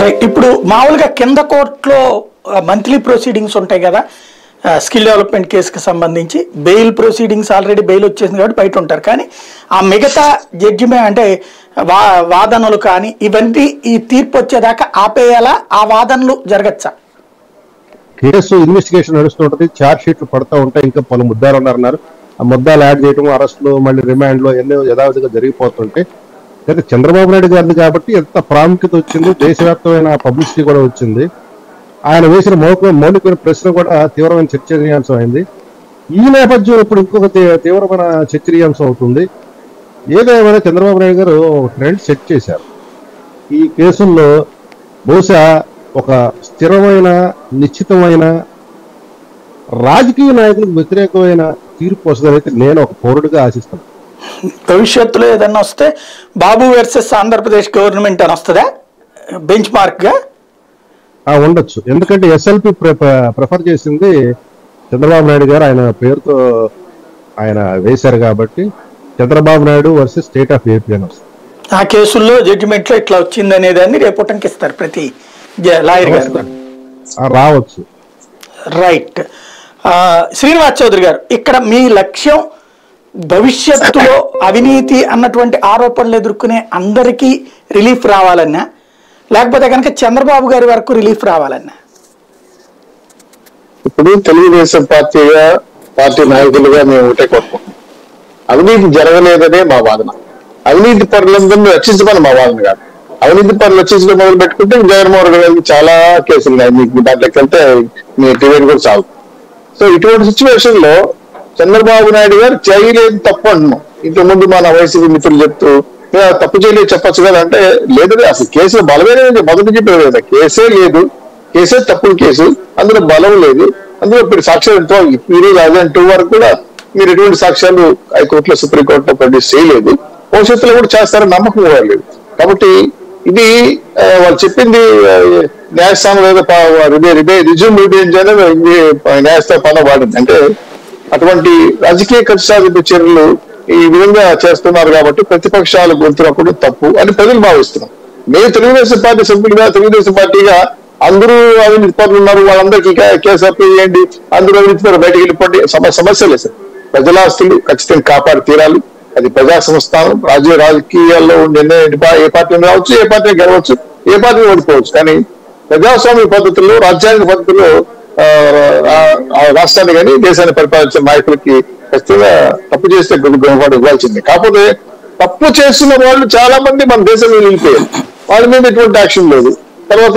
Right. ఇప్పుడు మామూలుగా కింద కోర్టులో మంత్లీ ప్రొసీడింగ్స్ ఉంటాయి కదా, స్కిల్ డెవలప్మెంట్ కేసుకి సంబంధించి బెయిల్ ప్రొసీడింగ్స్ ఆల్రెడీ బెయిల్ వచ్చేసింది కాబట్టి బయట ఉంటారు. కానీ ఆ మిగతా జడ్జిమెంట్ అంటే వాదనలు కానీ ఇవన్నీ ఈ తీర్పు వచ్చేదాకా ఆపేయాలా, ఆ వాదనలు జరగచ్చా? కేసు ఇన్వెస్టిగేషన్ నడుస్తుంటది, ఛార్జ్ షీట్లు పడతా ఉంటాయి, ఇంకా పలు ముద్దాలు ఉన్నారన్నారు. ఆ ముద్దాలు యాడ్ చేయడం, అరెస్టులు, మళ్ళీ రిమాండ్లో ఎన్నో యథావిధిగా జరిగిపోతుంటే అయితే చంద్రబాబు నాయుడు గారిది కాబట్టి ఎంత ప్రాముఖ్యత వచ్చింది, దేశవ్యాప్తమైన పబ్లిసిటీ కూడా వచ్చింది. ఆయన వేసిన మౌలికమైన ప్రశ్న కూడా తీవ్రమైన చర్చనీయాంశం అయింది. ఈ నేపథ్యం ఇప్పుడు ఇంకొక తీవ్రమైన చర్చనీయాంశం అవుతుంది. ఏదేమైనా చంద్రబాబు నాయుడు గారు ట్రెండ్ సెట్ చేశారు. ఈ కేసుల్లో బహుశా ఒక స్థిరమైన నిశ్చితమైన రాజకీయ నాయకులకు వ్యతిరేకమైన తీర్పు వస్తుందనైతే నేను ఒక పౌరుడిగా ఆశిస్తాను. భవిష్యత్తులో ఏదన్నా వస్తే బాబు వర్సెస్ ఆంధ్రప్రదేశ్ గవర్నమెంట్ అని వస్తుందా బెంచ్ మార్క్ గా? ఉండొచ్చు. ఎందుకంటే ఎస్ఎల్పి ప్రిఫర్ చేసింది చంద్రబాబు నాయుడు గారు, ఆయన పేరుతో ఆయన వేశారు కాబట్టి Chandrababu Naidu versus state of AP అని వస్తుంది. ఆ కేసుల్లో జడ్జిమెంట్ లో ఇట్లా వచ్చింది అనేదాన్ని రేపటికి ఇస్తారు ప్రతి లాయర్ గారు. రావచ్చు. రైట్. శ్రీనివాస్ చౌదరి గారు, ఇక్కడ మీ లక్ష్యం భవిష్యత్తులో అవినీతి అన్నటువంటి ఆరోపణలు ఎదుర్కొనే అందరికీ రిలీఫ్ రావాలన్నా, లేకపోతే కనుక చంద్రబాబు గారి వరకు రిలీఫ్ రావాలన్నా? ఇప్పుడు తెలుగుదేశం పార్టీ నాయకులుగా మేము ఒకటే కోరుకుంటున్నాం, అవినీతి జరగలేదనే మా వాదన. అవినీతి పరులందరినీ రక్షించమని మా వాదన కాదు. అవినీతి పరులు రక్షించడం మొదలు పెట్టుకుంటే జగన్మోహన్ రెడ్డి గారికి చాలా కేసులు ఉన్నాయి, మీకు దాంట్లోకి వెళ్తే మీ డిబేట్ కూడా చాలు. సో ఇటువంటి సిచ్యువేషన్ లో చంద్రబాబు నాయుడు గారు చేయలేదు తప్పు అంటున్నాం. ఇంతకు ముందు మన వైసీపీ మిత్రులు చెప్తూ తప్పు చేయలేదు చెప్పచ్చు కదా అంటే, లేదంటే అసలు కేసులో బలమే మొదటి చెప్పేది కదా, కేసే లేదు, కేసే తప్పుడు కేసు, అందులో బలం లేదు, అందులో ఇప్పుడు సాక్ష్యాలు ఈ రోజు అదే 2 వరకు కూడా మీరు ఎటువంటి సాక్ష్యాలు హైకోర్టులో సుప్రీంకోర్టులో ప్రొడ్యూస్ చేయలేదు, భవిష్యత్తులో కూడా చేస్తారని నమ్మకం కూడా లేదు. కాబట్టి ఇది వాళ్ళు చెప్పింది న్యాయస్థానం ఏదో రిజ్యూమ్ రిబేంజ్ అనేది న్యాయస్థానం పదం వాడింది. అంటే అటువంటి రాజకీయ కక్ష సాధింపు చర్యలు ఈ విధంగా చేస్తున్నారు కాబట్టి ప్రతిపక్షాలు గొంతున్నప్పుడు తప్పు అని ప్రజలు భావిస్తున్నాం. మేము తెలుగుదేశం పార్టీ సభ్యులుగా, తెలుగుదేశం పార్టీగా అందరూ అవినీతి పనులు ఉన్నారు, వాళ్ళందరికీ కేసు అప్లై చేయండి, అందరూ అవినీతి పనులు బయటకు వెళ్ళిపోండి, సమస్య లేదు సార్. ప్రజలాస్తులు ఖచ్చితంగా కాపాడి తీరాలి. అది ప్రజా సంస్థానం. రాజకీయాల్లో ఉండే ఏ పార్టీ రావచ్చు, ఏ పార్టీ గెలవచ్చు, ఏ పార్టీ ఓడిపోవచ్చు. కానీ ప్రజాస్వామ్య పద్ధతుల్లో, రాజ్యాంగ పద్ధతుల్లో రాష్ట్రాన్ని కానీ దేశాన్ని పరిపాలించే నాయకులకి ఖచ్చితంగా తప్పు చేస్తే గుణపాటు ఇవ్వాల్సిందే. కాకపోతే తప్పు చేస్తున్న వాళ్ళు చాలా మంది మన దేశంలో వెళ్ళిపోయారు, వాళ్ళ మీద ఎటువంటి యాక్షన్ లేదు. తర్వాత